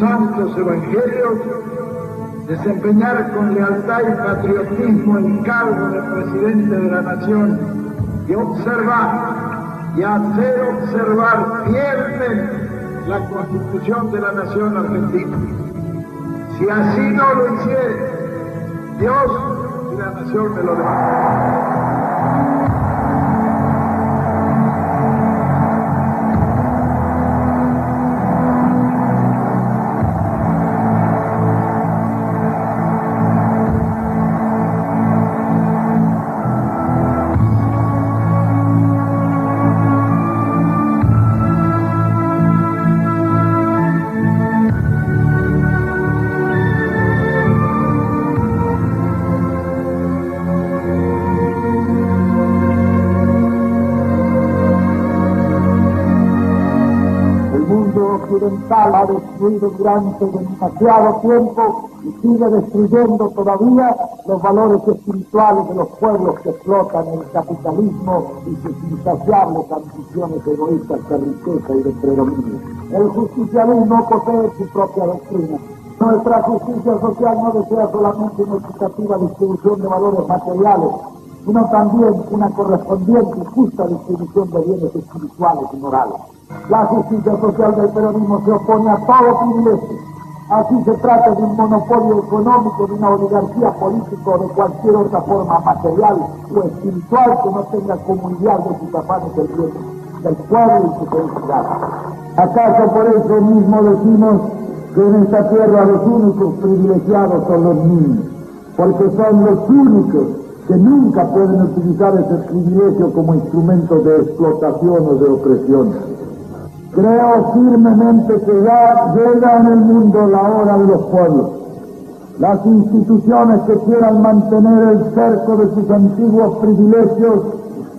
santos evangelios, desempeñar con lealtad y patriotismo el cargo de presidente de la nación y observar y hacer observar fielmente la Constitución de la nación argentina. Si así no lo hiciere, Dios y la nación me lo dejarán. Occidental ha destruido durante demasiado tiempo y sigue destruyendo todavía los valores espirituales de los pueblos que explotan el capitalismo y sus insaciables ambiciones egoístas de riqueza y de predominio. El justicialismo posee su propia doctrina. Nuestra justicia social no desea solamente una equitativa distribución de valores materiales, sino también una correspondiente y justa distribución de bienes espirituales y morales. La justicia social del peronismo se opone a todo privilegio. Así se trata de un monopolio económico, de una oligarquía política o de cualquier otra forma material o espiritual que no tenga como ideal de sus afanes el bien del pueblo y su felicidad. ¿Acaso por eso mismo decimos que en esta tierra los únicos privilegiados son los niños? Porque son los únicos que nunca pueden utilizar ese privilegio como instrumento de explotación o de opresión. Creo firmemente que ya llega en el mundo la hora de los pueblos. Las instituciones que quieran mantener el cerco de sus antiguos privilegios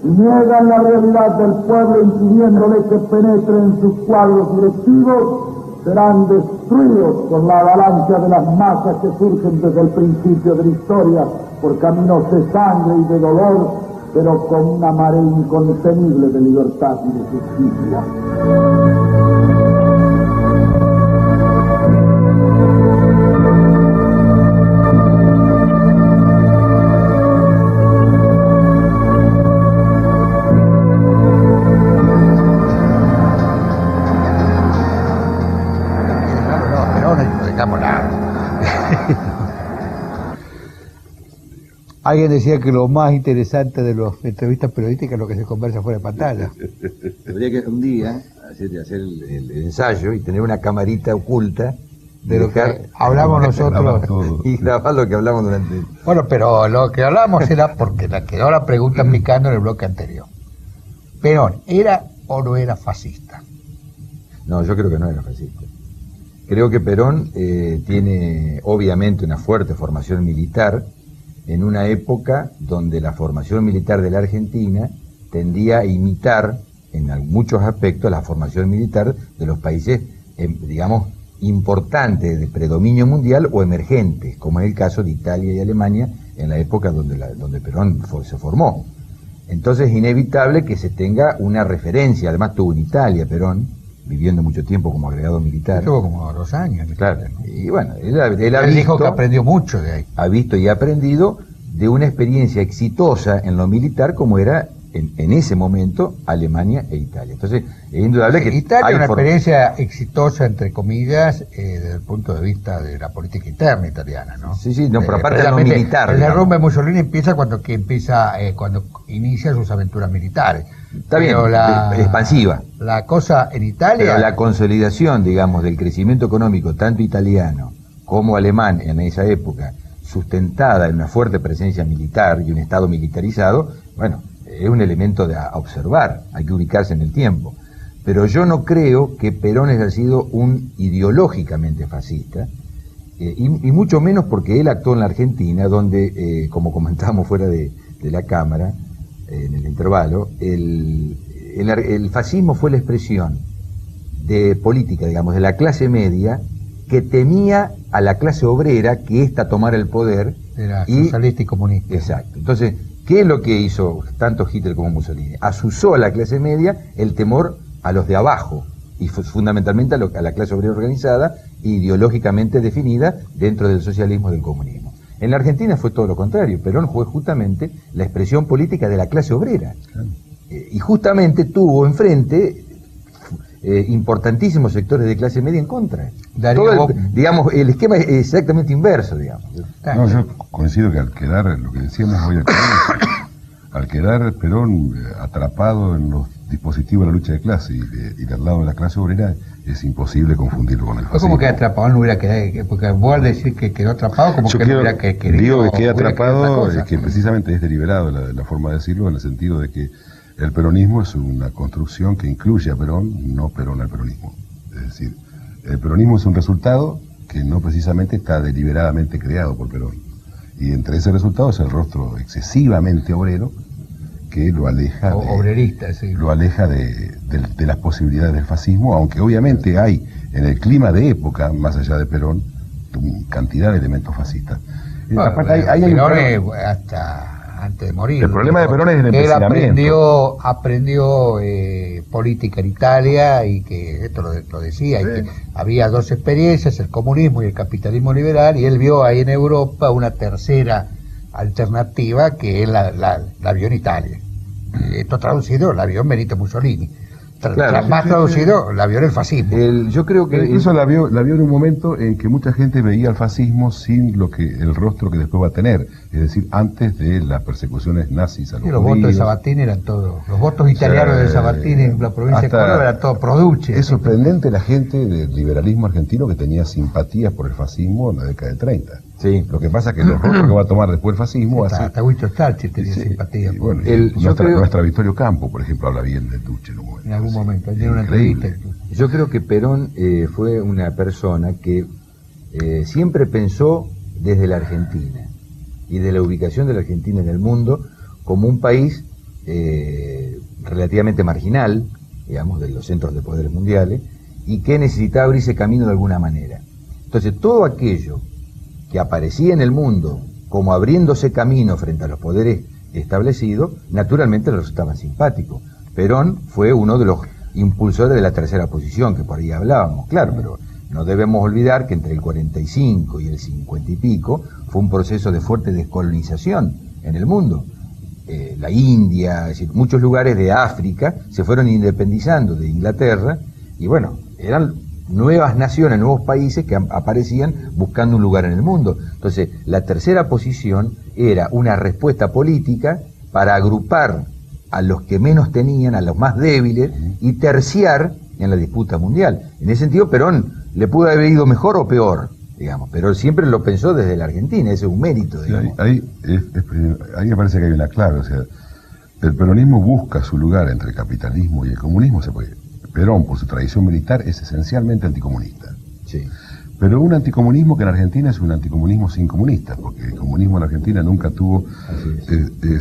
y niegan la realidad del pueblo impidiéndole que penetre en sus cuadros directivos, serán destruidos por la avalancha de las masas que surgen desde el principio de la historia por caminos de sangre y de dolor, pero con una marea incontenible de libertad y de justicia. Alguien decía que lo más interesante de las entrevistas periodísticas es lo que se conversa fuera de pantalla. Habría que un día hacer el ensayo y tener una camarita oculta de lo que hablamos nosotros y grabar lo que hablamos durante. Bueno, pero lo que hablamos era porque quedó la pregunta aplicando en el bloque anterior. Perón, ¿era o no era fascista? No, yo creo que no era fascista. Creo que Perón tiene obviamente una fuerte formación militar en una época donde la formación militar de la Argentina tendía a imitar en muchos aspectos la formación militar de los países, digamos, importantes de predominio mundial o emergentes, como es el caso de Italia y Alemania en la época donde Perón se formó. Entonces es inevitable que se tenga una referencia. Además tuvo en Italia Perón, viviendo mucho tiempo como agregado militar. Estuvo como 2 años. Claro. ¿No? Y bueno, él dijo que aprendió mucho de ahí. Ha visto y ha aprendido de una experiencia exitosa en lo militar como era en ese momento Alemania e Italia. Entonces es indudable que Italia es una experiencia exitosa, entre comillas, desde el punto de vista de la política interna italiana, ¿no? Sí, no, pero aparte de lo militar. El derrumbe de Mussolini empieza cuando inicia sus aventuras militares. Está bien, expansiva. La cosa en Italia... Pero la consolidación, digamos, del crecimiento económico, tanto italiano como alemán en esa época, sustentada en una fuerte presencia militar y un Estado militarizado, bueno, es un elemento a observar, hay que ubicarse en el tiempo. Pero yo no creo que Perón haya sido un ideológicamente fascista, y mucho menos porque él actuó en la Argentina, donde, como comentábamos fuera de la cámara, en el intervalo, el fascismo fue la expresión de política, digamos, de la clase media que temía a la clase obrera que ésta tomara el poder. Era socialista y comunista. Exacto. Entonces, ¿qué es lo que hizo tanto Hitler como Mussolini? Asusó a la clase media el temor a los de abajo, y fundamentalmente a la clase obrera organizada, ideológicamente definida dentro del socialismo y del comunismo. En la Argentina fue todo lo contrario. Perón fue justamente la expresión política de la clase obrera. Y justamente tuvo enfrente importantísimos sectores de clase media en contra. Digamos, el esquema es exactamente inverso, digamos. No, yo coincido que al quedar, lo que decíamos hoy al quedar Perón atrapado en los dispositivos de la lucha de clase y del lado de la clase obrera, es imposible confundirlo con el fascismo. ¿Cómo que atrapado? No hubiera quedado, porque vos al decir que quedó atrapado, como yo que no hubiera querido. Digo que queda atrapado, es que precisamente es deliberado la forma de decirlo, en el sentido de que el peronismo es una construcción que incluye a Perón, no Perón al peronismo. Es decir, el peronismo es un resultado que no precisamente está deliberadamente creado por Perón. Y entre ese resultado es el rostro excesivamente obrero que lo aleja lo aleja de las posibilidades del fascismo, aunque obviamente hay en el clima de época, más allá de Perón, cantidad de elementos fascistas. Aparte Perón hasta antes de morir. El problema de Perón es el empecinamiento. Él aprendió política en Italia, y que esto lo decía, y que había dos experiencias, el comunismo y el capitalismo liberal, y él vio ahí en Europa una tercera alternativa, que él la vio en Italia. Esto traducido la vio en Benito Mussolini. Claro, más traducido la vio en el fascismo. Yo creo que incluso la vio en un momento en que mucha gente veía al fascismo sin el rostro que después va a tener, es decir, antes de las persecuciones nazis a los judíos. Los votos de Sabatini eran todos, los votos italianos de Sabatini en la provincia de Córdoba eran todos produce. Es sorprendente la gente del liberalismo argentino que tenía simpatías por el fascismo en la década del 30. Sí. Lo que pasa es que los rostros que va a tomar después el fascismo... Hasta Winston Churchill tenía simpatía. Bueno, nuestra Vittorio Campo, por ejemplo, habla bien del Duce en algún momento, tiene una entrevista. Yo creo que Perón fue una persona que siempre pensó desde la Argentina y de la ubicación de la Argentina en el mundo como un país relativamente marginal, digamos, de los centros de poderes mundiales, y que necesitaba abrirse camino de alguna manera. Entonces, todo aquello que aparecía en el mundo como abriéndose camino frente a los poderes establecidos, naturalmente le resultaban simpáticos. Perón fue uno de los impulsores de la tercera posición, que por ahí hablábamos, claro, pero no debemos olvidar que entre el 45 y el 50 y pico fue un proceso de fuerte descolonización en el mundo. La India, es decir, muchos lugares de África se fueron independizando de Inglaterra, y bueno, eran nuevas naciones, nuevos países que aparecían buscando un lugar en el mundo. Entonces, la tercera posición era una respuesta política para agrupar a los que menos tenían, a los más débiles, y terciar en la disputa mundial. En ese sentido, Perón le pudo haber ido mejor o peor, digamos, pero siempre lo pensó desde la Argentina, ese es un mérito, digamos. Ahí me parece que hay una clave, o sea, el peronismo busca su lugar entre el capitalismo y el comunismo. Perón, por su tradición militar, es esencialmente anticomunista. Sí. Pero un anticomunismo que en Argentina es un anticomunismo sin comunistas, porque el comunismo en Argentina nunca tuvo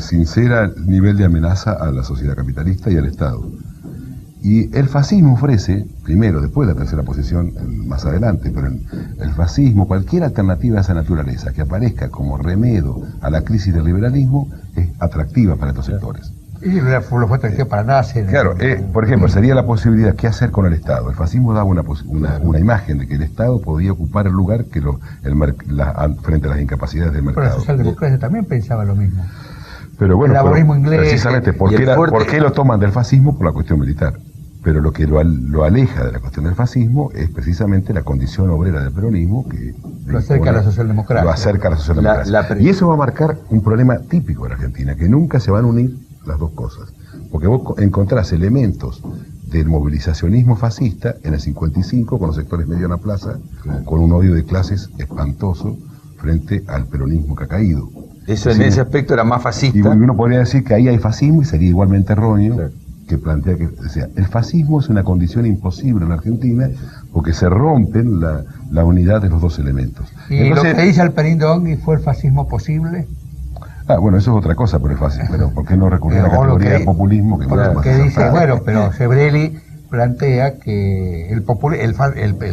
sincera nivel de amenaza a la sociedad capitalista y al Estado. Y el fascismo ofrece, primero, después de la tercera posición, más adelante, pero el fascismo, cualquier alternativa a esa naturaleza que aparezca como remedio a la crisis del liberalismo, es atractiva para estos sectores. Y lo fue atractivo para nada. Claro, por ejemplo, sería la posibilidad, ¿qué hacer con el Estado? El fascismo daba una imagen de que el Estado podía ocupar el lugar que frente a las incapacidades del mercado. Pero la socialdemocracia también pensaba lo mismo. Pero bueno, el laborismo inglés, precisamente, ¿por qué lo toman del fascismo? Por la cuestión militar. Pero lo que lo aleja de la cuestión del fascismo es precisamente la condición obrera del peronismo, que lo acerca a la socialdemocracia. Lo acerca a la socialdemocracia. Y eso va a marcar un problema típico de la Argentina, que nunca se van a unir las dos cosas. Porque vos encontrás elementos del movilizacionismo fascista en el 55 con los sectores Mediana Plaza, con un odio de clases espantoso frente al peronismo que ha caído. Eso en ese aspecto era más fascista. Y uno podría decir que ahí hay fascismo y sería igualmente erróneo que plantea que, o sea, el fascismo es una condición imposible en la Argentina porque se rompen la unidad de los dos elementos. ¿Y entonces, lo que dice Alperín Dongui fue el fascismo posible? Bueno, eso es otra cosa, pero es fácil. Pero ¿por qué no recurrir a la categoría de populismo? Que dice, bueno, pero Sebrelli plantea que el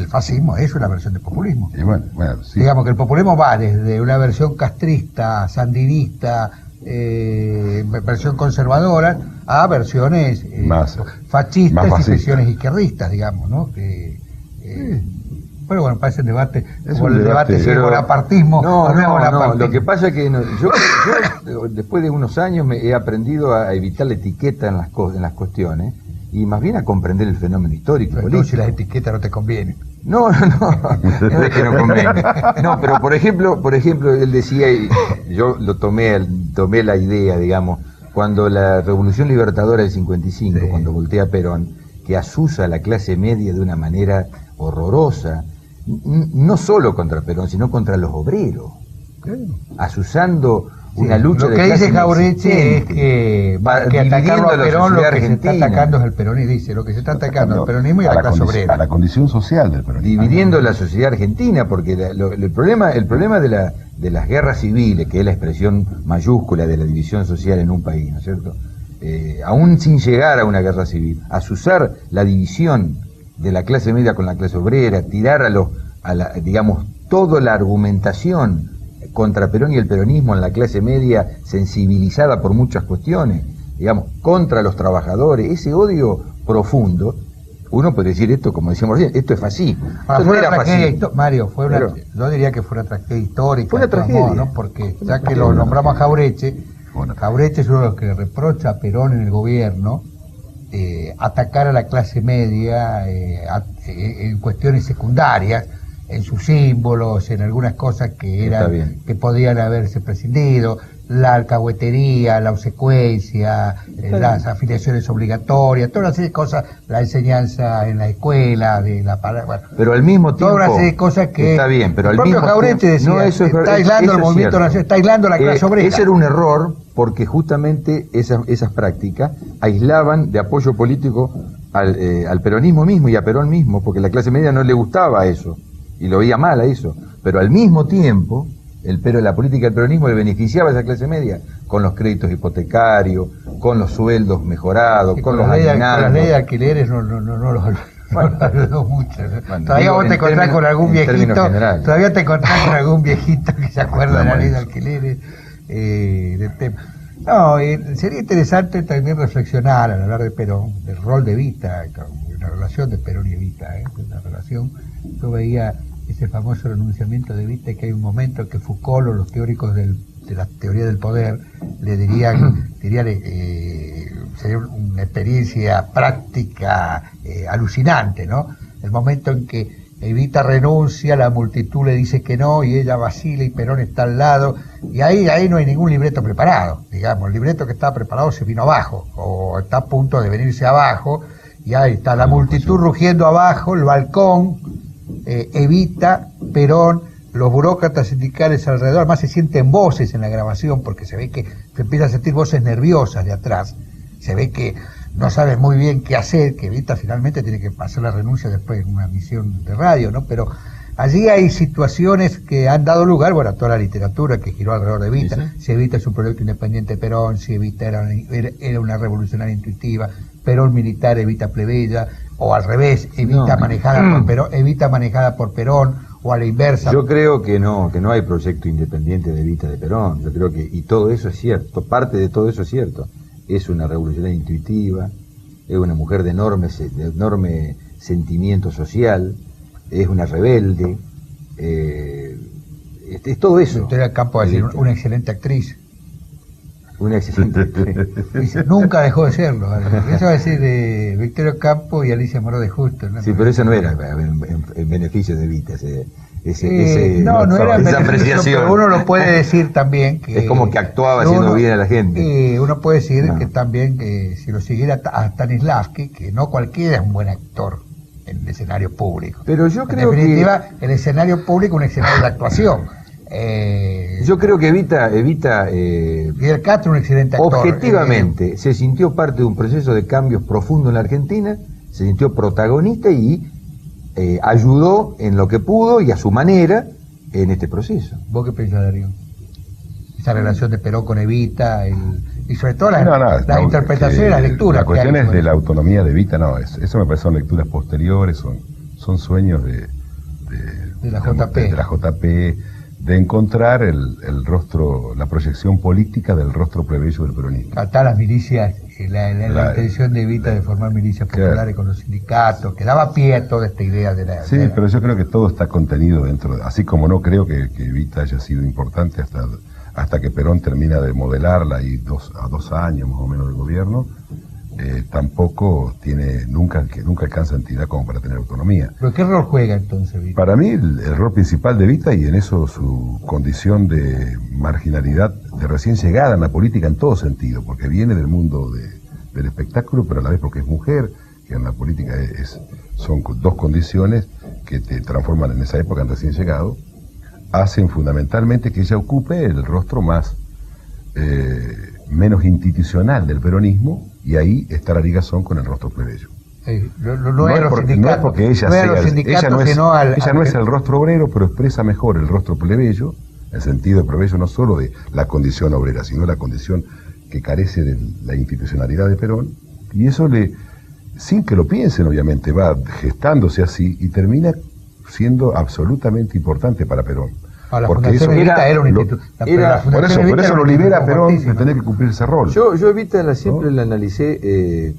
fascismo es una versión de populismo. Y bueno, sí. Digamos que el populismo va desde una versión castrista, sandinista, versión conservadora, a versiones fascistas y versiones izquierdistas, digamos, ¿no? Pero bueno, parece el debate, el debate si es bonapartismo o no es bonapartismo. Lo que pasa es que yo después de unos años me he aprendido a evitar la etiqueta en las cuestiones y más bien a comprender el fenómeno histórico. Pero no, si las etiquetas no te convienen. No es que no conviene. No, pero por ejemplo, él decía, y yo lo tomé la idea, digamos, cuando la Revolución Libertadora del 55, cuando voltea Perón, que asusa a la clase media de una manera horrorosa, no solo contra Perón, sino contra los obreros, asusando una lucha de clase. Lo que dice Jauretche es que atacando a Perón, lo que se está atacando es el peronismo, dice, lo que se está atacando es el peronismo y a la clase obrera. A la condición social del peronismo. Dividiendo la sociedad argentina, porque el problema de las guerras civiles, que es la expresión mayúscula de la división social en un país, ¿no es cierto? Aún sin llegar a una guerra civil, asusar la división de la clase media con la clase obrera, tirar digamos, toda la argumentación contra Perón y el peronismo en la clase media, sensibilizada por muchas cuestiones, digamos, contra los trabajadores, ese odio profundo, uno puede decir esto, como decíamos recién, esto es fascismo. Mario, yo diría que fue una tragedia histórica. Fue una tragedia. ¿no? Porque ya que lo nombramos a Jauretche, Jauretche es uno de los que reprocha a Perón en el gobierno atacar a la clase media en cuestiones secundarias, en sus símbolos, en algunas cosas que podían haberse prescindido, la alcahuetería, la obsecuencia, las afiliaciones obligatorias, toda una serie de cosas, la enseñanza en la escuela, de la palabra, bueno, pero al mismo tiempo toda una serie de cosas que está bien, pero el al mismo Jauretche decía, está aislando el movimiento nacional, está aislando la clase obrera. Ese era un error, porque justamente esas prácticas aislaban de apoyo político al peronismo mismo y a Perón mismo, porque la clase media no le gustaba eso y lo veía mal a eso, pero al mismo tiempo la política del peronismo le beneficiaba a esa clase media con los créditos hipotecarios, con los sueldos mejorados, con los aguinaldos. Con la ley de alquileres no los ayudó mucho. Bueno, todavía vos te encontrás con algún viejito, que se acuerda de la ley de alquileres, del tema. No, sería interesante también reflexionar al hablar de Perón, del rol de Evita, la relación de Perón y Evita, la relación. Yo veía ese famoso renunciamiento de Evita, que hay un momento en que Foucault o los teóricos de la teoría del poder le dirían sería una experiencia práctica alucinante, ¿no? El momento en que Evita renuncia, la multitud le dice que no y ella vacila y Perón está al lado y ahí no hay ningún libreto preparado, digamos, el libreto que estaba preparado se vino abajo o está a punto de venirse abajo y ahí está la multitud rugiendo abajo, el balcón, Evita, Perón, los burócratas sindicales alrededor, además se sienten voces en la grabación porque se ve que se empiezan a sentir voces nerviosas de atrás, se ve que no saben muy bien qué hacer, que Evita finalmente tiene que hacer la renuncia después en una misión de radio, ¿no? Pero allí hay situaciones que han dado lugar, bueno, a toda la literatura que giró alrededor de Evita, ¿sí? Si Evita es un proyecto independiente de Perón, si Evita era una revolucionaria intuitiva, Perón militar, Evita plebeya, o al revés, Evita manejada por Perón, Evita manejada por Perón, o a la inversa. Yo creo que no hay proyecto independiente de Evita de Perón, yo creo que, y todo eso es cierto, parte de todo eso es cierto. Es una revolucionaria intuitiva, es una mujer de enorme sentimiento social, es una rebelde, es todo eso. Victoria Campo va a decir, una excelente actriz. Una excelente actriz. Dice, nunca dejó de serlo. Eso va a decir de Victoria Campo y Alicia Moró de Justo, ¿no? Sí, pero eso no era en beneficio de Evita, no era esa apreciación. Pero uno lo puede decir también que es como que actuaba haciendo bien a la gente. Uno puede decir que también si lo siguiera a Stanislavski, que no cualquiera es un buen actor en el escenario público. Pero yo creo en definitiva, el escenario público es un escenario de actuación. Yo creo que Evita Fidel Castro, un excelente actor. Objetivamente se sintió parte de un proceso de cambios profundo en la Argentina, se sintió protagonista y ayudó en lo que pudo y a su manera en este proceso. ¿Vos qué pensás, Darío? Esa relación de Perón con Evita y sobre todo las interpretaciones, las lecturas. La cuestión es de la autonomía de Evita, eso me parece son lecturas posteriores, son sueños de la JP, de encontrar el rostro, la proyección política del rostro plebeyo del peronismo. Hasta las milicias, la intención de Evita de formar milicias populares con los sindicatos, que daba pie a toda esta idea de la... Sí, pero yo creo que todo está contenido dentro, así como no creo que Evita haya sido importante hasta que Perón termina de modelarla y a 2 años más o menos de gobierno, tampoco nunca alcanza entidad como para tener autonomía. ¿Pero qué rol juega entonces Evita? Para mí el rol principal de Evita, y en eso su condición de marginalidad, de recién llegada en la política en todo sentido, porque viene del mundo del espectáculo, pero a la vez porque es mujer, que en la política son 2 condiciones que te transforman en esa época en recién llegado, hacen fundamentalmente que ella ocupe el rostro menos institucional del peronismo, y ahí está la ligazón con el rostro plebeyo. No es porque ella no es el rostro obrero, pero expresa mejor el rostro plebeyo, el sentido de plebeyo no solo de la condición obrera, sino la condición que carece de la institucionalidad de Perón, y eso sin que lo piensen obviamente, va gestándose así y termina siendo absolutamente importante para Perón. Porque eso era un instituto. Por eso lo libera a Perón de tener que cumplir ese rol. Yo Evita siempre la analicé,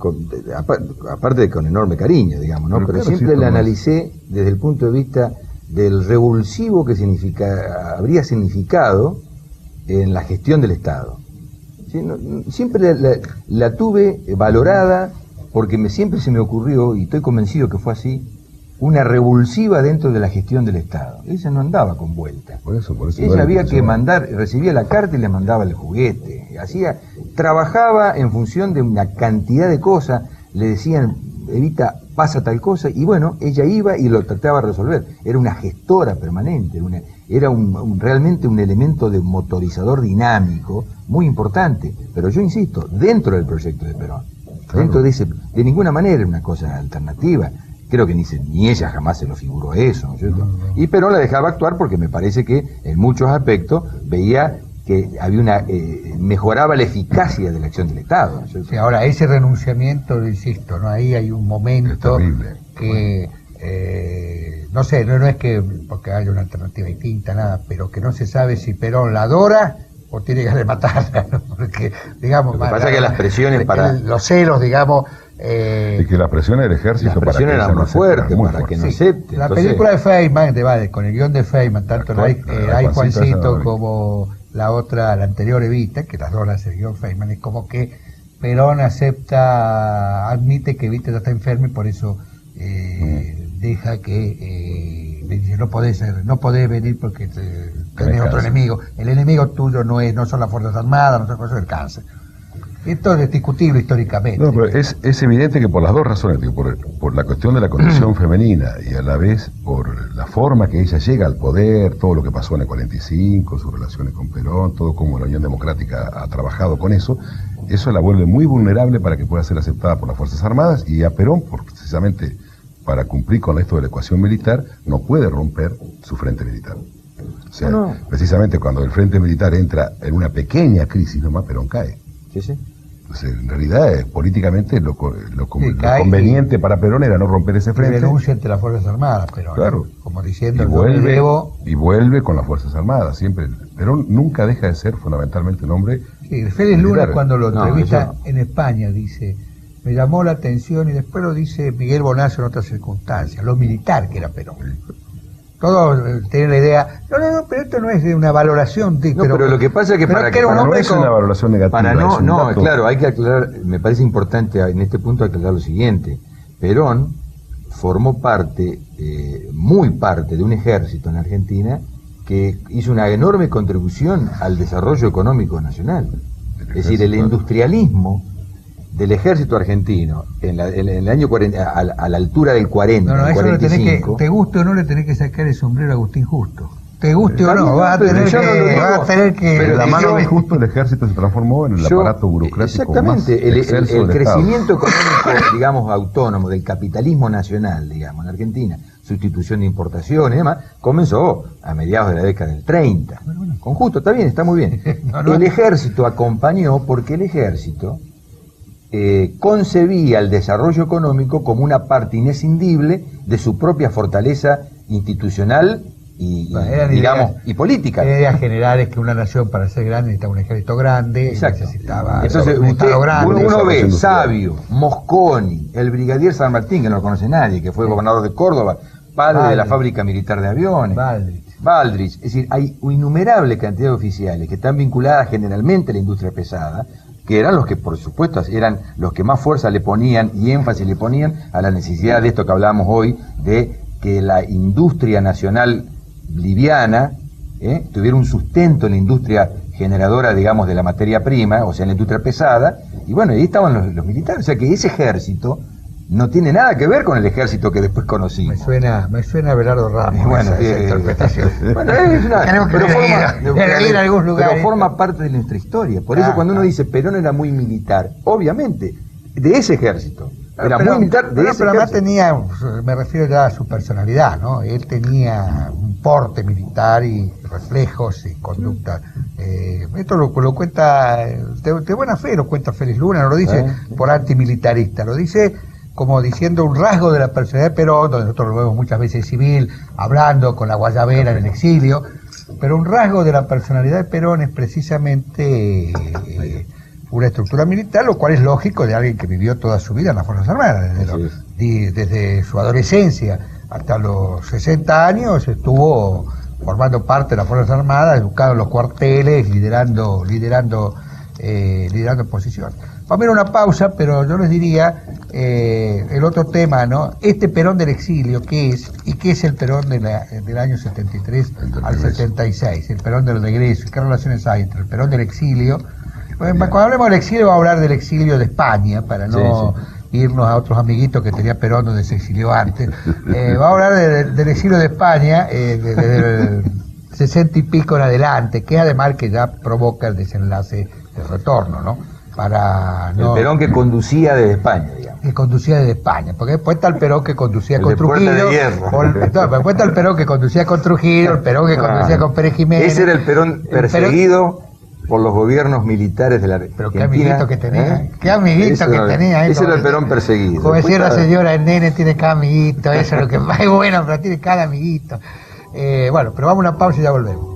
aparte de con enorme cariño, digamos, ¿no? Pero claro, siempre la analicé desde el punto de vista del revulsivo que habría significado en la gestión del Estado. ¿Sí? Siempre la tuve valorada porque siempre se me ocurrió, y estoy convencido que fue así, una revulsiva dentro de la gestión del Estado. Ella no andaba con vuelta. Por eso ella había que recibía la carta y le mandaba el juguete. Trabajaba en función de una cantidad de cosas. Le decían, Evita, pasa tal cosa, y bueno, ella iba y lo trataba de resolver. Era una gestora permanente, era realmente un elemento de motorizador dinámico muy importante. Pero yo insisto, dentro del proyecto de Perón. Claro. De ninguna manera era una cosa alternativa. Creo que ni ella jamás se lo figuró eso, ¿no es cierto? Y Perón la dejaba actuar porque me parece que en muchos aspectos veía que había mejoraba la eficacia de la acción del Estado, ¿no es cierto? Sí, ahora ese renunciamiento, insisto, ¿no? Ahí hay un momento que no sé, no es que porque haya una alternativa distinta, nada, pero que no se sabe si Perón la adora o tiene que matarla, ¿no? Porque, digamos, lo que pasa es que las presiones los celos, digamos, y que las presiones del ejército para que eran muy fuertes, para que no acepte. La película de Feynman, con el guión de Feynman, tanto hay Juancito como la anterior Evita, que las dos las hace el guión Feynman, es como que Perón admite que Evita está enferma y por eso deja que le dice, no podés venir porque tenés otro enemigo. El enemigo tuyo no son las Fuerzas Armadas, no son cosas del cáncer. Esto es discutible históricamente. No, pero es evidente que por las 2 razones, por la cuestión de la condición femenina y a la vez por la forma que ella llega al poder, todo lo que pasó en el 45, sus relaciones con Perón, todo como la Unión Democrática ha trabajado con eso la vuelve muy vulnerable para que pueda ser aceptada por las Fuerzas Armadas, y a Perón, precisamente para cumplir con esto de la ecuación militar, no puede romper su frente militar. O sea, precisamente cuando el frente militar entra en una pequeña crisis nomás, Perón cae. Sí. Entonces, en realidad, políticamente, lo conveniente para Perón era no romper ese frente. Y renuncia ante las Fuerzas Armadas, pero claro, como diciendo, y vuelve con las Fuerzas Armadas, siempre. Perón nunca deja de ser fundamentalmente un hombre. Sí, Félix Luna, cuando lo entrevista en España, dice, me llamó la atención, y después lo dice Miguel Bonazo en otras circunstancias, lo militar que era Perón. Todos tienen la idea, no, pero esto no es de una valoración. Pero lo que pasa es que no es una valoración negativa. Claro, hay que aclarar, me parece importante en este punto aclarar lo siguiente. Perón formó muy parte de un ejército en Argentina que hizo una enorme contribución al desarrollo económico nacional. Es decir, el industrialismo del ejército argentino en el año 40, a la altura del 40, eso 45, te guste o no, le tenés que sacar el sombrero a Agustín Justo. Te guste o no, vas a tener que pero la mano de Justo el ejército se transformó en el aparato burocrático. Exactamente, el crecimiento económico, digamos, autónomo del capitalismo nacional, digamos, en Argentina, sustitución de importaciones y demás, comenzó a mediados de la década del 30. Con Justo, está bien, está muy bien. El ejército acompañó porque el ejército concebía el desarrollo económico como una parte inescindible de su propia fortaleza institucional digamos, y políticas. Ideas generales que una nación para ser grande necesitaba un ejército grande, necesitaba entonces un Estado grande. Uno ve Sabio, Mosconi, el brigadier San Martín, que no lo conoce nadie, que fue gobernador de Córdoba, padre de la fábrica militar de aviones. Baldrich. Es decir, hay una innumerable cantidad de oficiales que están vinculadas generalmente a la industria pesada, que eran los que, por supuesto, eran los que más fuerza le ponían y énfasis le ponían a la necesidad de esto que hablábamos hoy, de que la industria nacional liviana tuviera un sustento en la industria generadora, digamos, de la materia prima, o sea, en la industria pesada, y bueno, ahí estaban los militares, o sea que ese ejército no tiene nada que ver con el ejército que después conocimos. Me suena a Belardo Ramos, bueno, esa interpretación. Bueno, es una, pero forma parte de nuestra historia. Por eso cuando uno dice Perón era muy militar, obviamente, de ese ejército. Era muy militar de ese pero además ejército. me refiero ya a su personalidad, ¿no? Él tenía un porte militar y reflejos y conducta. Esto lo cuenta, de buena fe lo cuenta Félix Luna, no lo dice por antimilitarista, lo dice como diciendo un rasgo de la personalidad de Perón, donde nosotros lo vemos muchas veces civil, hablando con la guayabera en el exilio, pero un rasgo de la personalidad de Perón es precisamente una estructura militar, lo cual es lógico de alguien que vivió toda su vida en las Fuerzas Armadas, desde su adolescencia hasta los 60 años estuvo formando parte de las Fuerzas Armadas, educado en los cuarteles, liderando posiciones. Vamos a ir a una pausa, pero yo les diría el otro tema, ¿no? Este Perón del exilio, ¿qué es? ¿Y qué es el Perón del año 73 al 76? El Perón del regreso. ¿Qué relaciones hay entre el Perón del exilio? Cuando hablemos del exilio, vamos a hablar del exilio de España, para no irnos a otros amiguitos que tenía Perón donde se exilió antes. Vamos a hablar del exilio de España, desde el 60 y pico en adelante, que además que ya provoca el desenlace del retorno, ¿no? El Perón que conducía desde España, digamos. Que conducía desde España, porque después está el Perón que conducía con Trujillo. Después está el Perón que conducía con Trujillo, el Perón que conducía con Pérez Jiménez. Ese era el Perón perseguido por los gobiernos militares de la Argentina. Pero qué amiguito que tenía, qué amiguito que tenía. Ese era el Perón perseguido. Como decía la señora, el nene tiene cada amiguito, eso es lo que es bueno, pero tiene cada amiguito. Bueno, pero vamos a una pausa y ya volvemos.